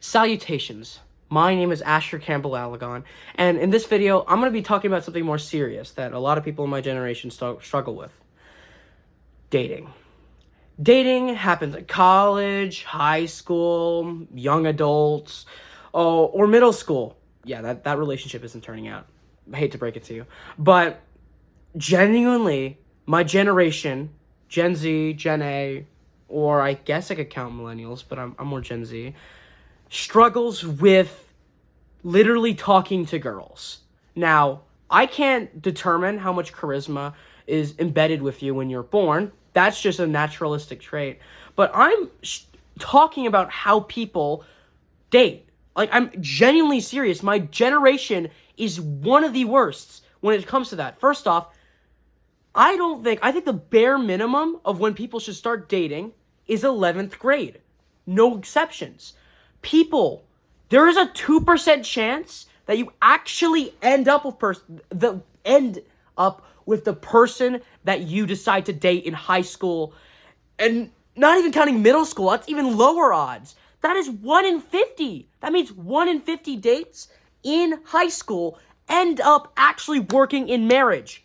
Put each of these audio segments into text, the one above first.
Salutations. My name is Asher Campbell Alagon, and in this video, I'm going to be talking about something more serious that a lot of people in my generation struggle with. Dating. Dating happens in college, high school, young adults, or middle school. Yeah, that relationship isn't turning out. I hate to break it to you. But genuinely, my generation, Gen Z, Gen A, or I guess I could count millennials, but I'm more Gen Z, struggles with literally talking to girls. Now, I can't determine how much charisma is embedded with you when you're born. That's just a naturalistic trait. But I'm talking about how people date. Like, I'm genuinely serious. My generation is one of the worst when it comes to that. First off, I think the bare minimum of when people should start dating is 11th grade. No exceptions. There is a 2% chance that you actually end up with the person that you decide to date in high school, and not even counting middle school. That's even lower odds. That is 1 in 50. That means 1 in 50 dates in high school end up actually working in marriage.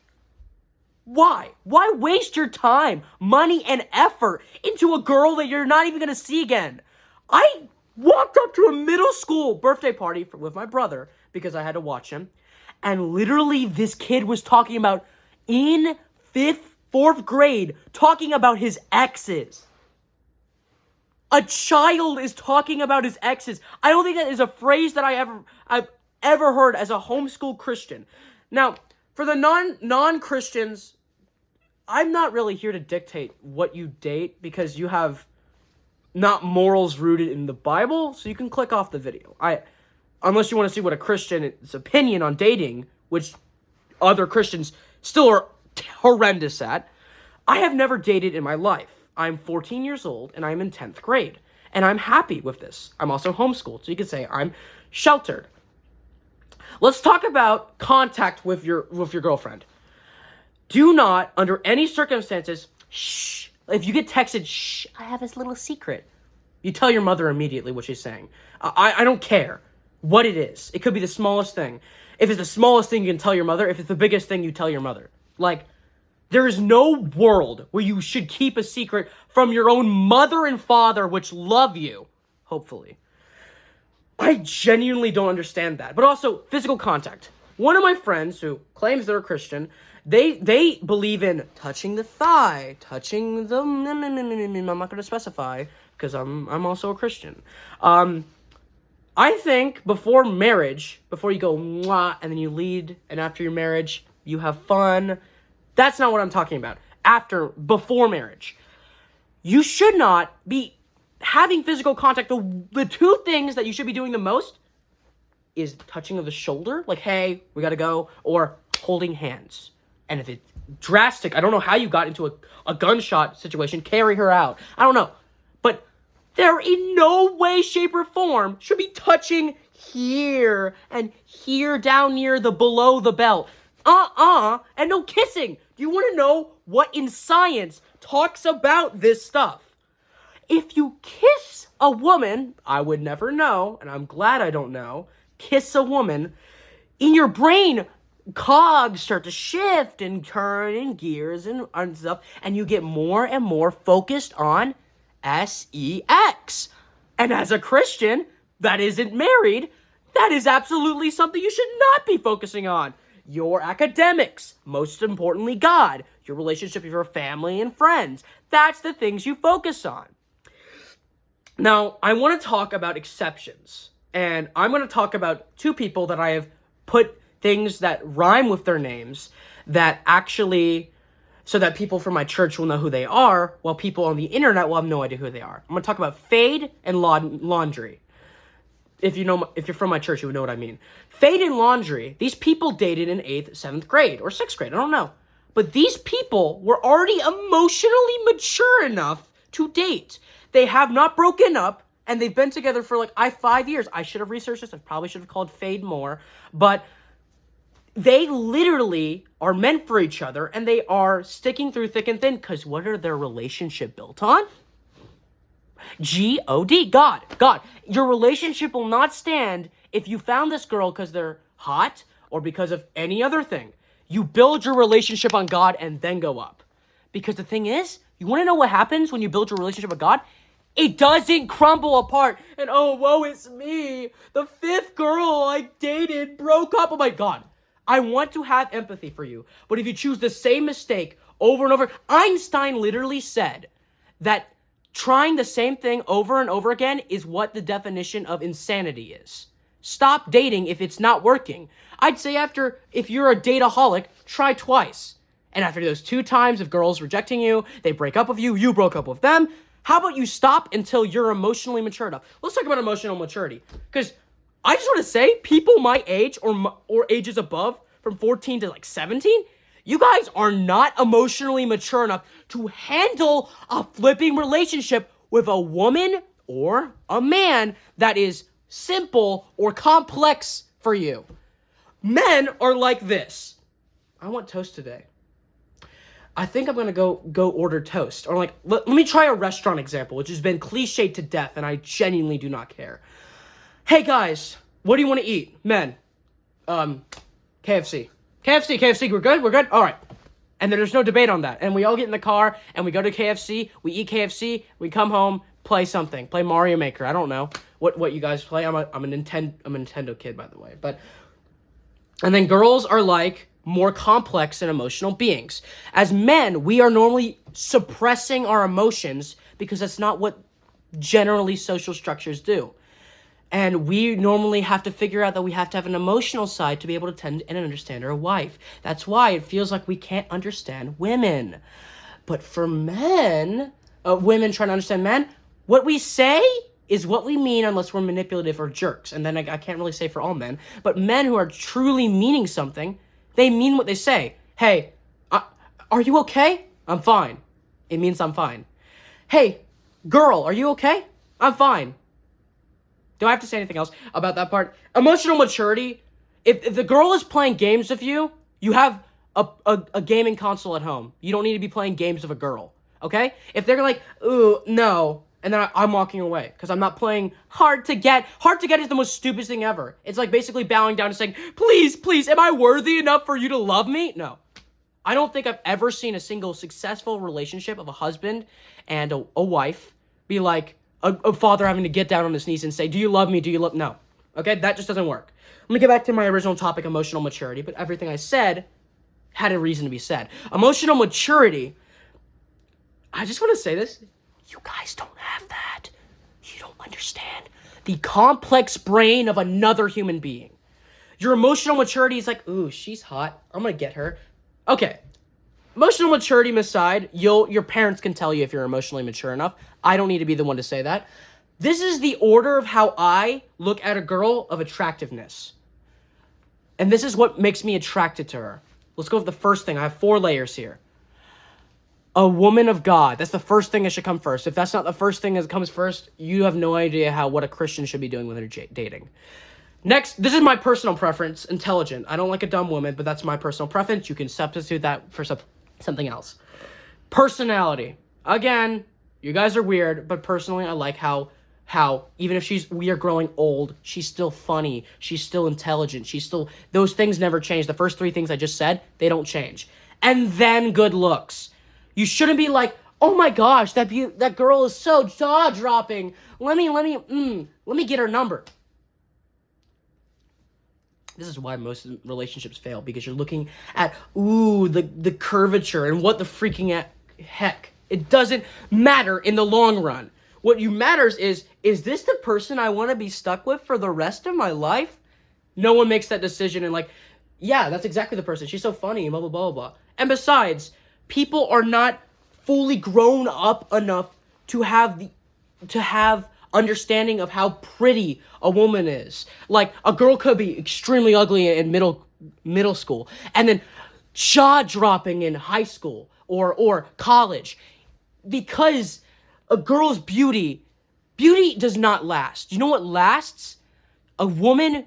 Why? Why waste your time, money, and effort into a girl that you're not even going to see again? I walked up to a middle school birthday party with my brother because I had to watch him, and literally this kid was talking about, in 4th grade, talking about his exes. A child is talking about his exes. I don't think that is a phrase that I've ever heard as a homeschool Christian. Now, for the non-Christians, I'm not really here to dictate what you date because you have not morals rooted in the Bible, so you can click off the video. Unless you want to see what a Christian's opinion on dating, which other Christians still are horrendous at. I have never dated in my life. I'm 14 years old, and I'm in 10th grade, and I'm happy with this. I'm also homeschooled, so you could say I'm sheltered. Let's talk about contact with your girlfriend. Do not, under any circumstances, shh. If you get texted, shh, I have this little secret. You tell your mother immediately what she's saying. I don't care what it is. It could be the smallest thing. If it's the smallest thing, you can tell your mother. If it's the biggest thing, you tell your mother. Like, there is no world where you should keep a secret from your own mother and father, which love you, hopefully. I genuinely don't understand that. But also, physical contact. One of my friends who claims they're a Christian, they believe in touching the thigh, touching the... I'm not going to specify, because I'm also a Christian. I think before marriage, before you go mwah, and then you lead, and after your marriage, you have fun. That's not what I'm talking about. Before marriage. You should not be having physical contact. The two things that you should be doing the most is touching of the shoulder, like, hey, we gotta go, or holding hands. And if it's drastic, I don't know how you got into a gunshot situation, carry her out. I don't know. But there in no way, shape, or form should be touching here and here down near below the belt. And no kissing. Do you want to know what in science talks about this stuff? If you kiss a woman, I would never know, and I'm glad I don't know, kiss a woman, in your brain, cogs start to shift and turn in gears and stuff, and you get more and more focused on sex. And as a Christian that isn't married, that is absolutely something you should not be focusing on. Your academics, most importantly God, your relationship with your family and friends. That's the things you focus on. Now, I want to talk about exceptions. And I'm going to talk about two people that I have put things that rhyme with their names that actually, so that people from my church will know who they are, while people on the internet will have no idea who they are. I'm going to talk about fade and laundry. If you're from my church, you would know what I mean. Fade and laundry, these people dated in 8th, 7th grade, or 6th grade, I don't know. But these people were already emotionally mature enough to date. They have not broken up, and they've been together for 5 years. I should have researched this. I probably should have called fade more. But they literally are meant for each other, and they are sticking through thick and thin, because what are their relationship built on? God. God. God. Your relationship will not stand if you found this girl because they're hot or because of any other thing. You build your relationship on God and then go up. Because the thing is, you want to know what happens when you build your relationship with God? It doesn't crumble apart. And oh, woe is me. The 5th girl I dated broke up. Oh my God. I want to have empathy for you. But if you choose the same mistake over and over, Einstein literally said that trying the same thing over and over again is what the definition of insanity is. Stop dating if it's not working. I'd say if you're a dateaholic, try twice. And after those 2 times of girls rejecting you, they break up with you, you broke up with them, how about you stop until you're emotionally mature enough? Let's talk about emotional maturity. Because I just want to say, people my age or ages above, from 14 to like 17, you guys are not emotionally mature enough to handle a flipping relationship with a woman or a man that is simple or complex for you. Men are like this. I want toast today. I think I'm gonna go order toast. Or like, let me try a restaurant example, which has been cliched to death, and I genuinely do not care. Hey guys, what do you want to eat? Men. KFC. KFC, we're good? All right. And then there's no debate on that. And we all get in the car, and we go to KFC, we eat KFC, we come home, play something. Play Mario Maker, I don't know what you guys play. I'm a Nintendo kid, by the way. And then girls are like more complex and emotional beings. As men, we are normally suppressing our emotions because that's not what generally social structures do. And we normally have to figure out that we have to have an emotional side to be able to tend and understand our wife. That's why it feels like we can't understand women. But for men, women trying to understand men, what we say is what we mean unless we're manipulative or jerks. And then I can't really say for all men. But men who are truly meaning something, they mean what they say. Hey, are you okay? I'm fine. It means I'm fine. Hey, girl, are you okay? I'm fine. Do I have to say anything else about that part? Emotional maturity. If the girl is playing games with you, you have a gaming console at home. You don't need to be playing games with a girl, okay? If they're like, ooh, no, and then I'm walking away because I'm not playing Hard to Get. Hard to Get is the most stupidest thing ever. It's like basically bowing down and saying, please, am I worthy enough for you to love me? No. I don't think I've ever seen a single successful relationship of a husband and a wife be like a father having to get down on his knees and say, do you love me? No. Okay, that just doesn't work. Let me get back to my original topic, emotional maturity, but everything I said had a reason to be said. Emotional maturity, I just want to say this. You guys don't have that. You don't understand the complex brain of another human being. Your emotional maturity is like, ooh, she's hot. I'm going to get her. Okay. Emotional maturity aside, your parents can tell you if you're emotionally mature enough. I don't need to be the one to say that. This is the order of how I look at a girl of attractiveness. And this is what makes me attracted to her. Let's go with the first thing. I have 4 layers here. A woman of God. That's the first thing that should come first. If that's not the first thing that comes first, you have no idea what a Christian should be doing when they're dating. Next, this is my personal preference, intelligent. I don't like a dumb woman, but that's my personal preference. You can substitute that for something else. Personality. Again, you guys are weird, but personally, I like how even if we are growing old, she's still funny, she's still intelligent, those things never change. The first 3 things I just said, they don't change. And then good looks. You shouldn't be like, oh my gosh, that girl is so jaw-dropping. Let me get her number. This is why most relationships fail, because you're looking at, the curvature and what the freaking heck. It doesn't matter in the long run. What matters is this the person I want to be stuck with for the rest of my life? No one makes that decision and like, yeah, that's exactly the person. She's so funny, blah, blah, blah, blah. And besides, people are not fully grown up enough to have understanding of how pretty a woman is. Like, a girl could be extremely ugly in middle school and then jaw-dropping in high school or college. Because a girl's beauty does not last. You know what lasts? A woman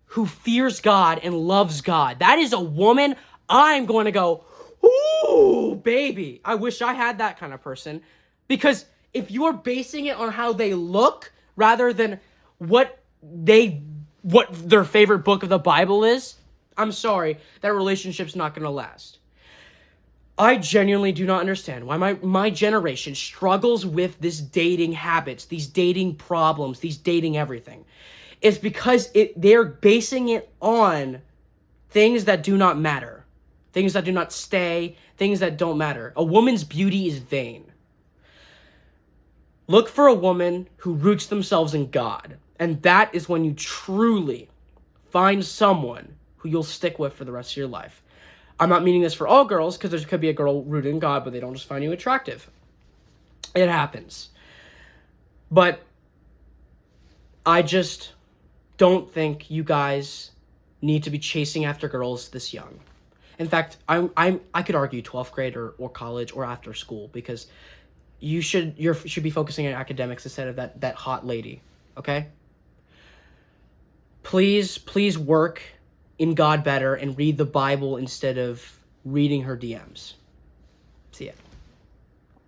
who fears God and loves God. That is a woman I'm going to go, ooh, baby. I wish I had that kind of person. Because if you are basing it on how they look rather than what their favorite book of the Bible is, I'm sorry, that relationship's not going to last. I genuinely do not understand why my generation struggles with this dating habits, these dating problems, these dating everything. It's because they're basing it on things that do not matter, things that do not stay, things that don't matter. A woman's beauty is vain. Look for a woman who roots themselves in God, and that is when you truly find someone who you'll stick with for the rest of your life. I'm not meaning this for all girls, because there could be a girl rooted in God, but they don't just find you attractive. It happens. But I just don't think you guys need to be chasing after girls this young. In fact, I could argue 12th grade or college or after school, because you should be focusing on academics instead of that hot lady, okay? Please work in God better and read the Bible instead of reading her DMs. See ya.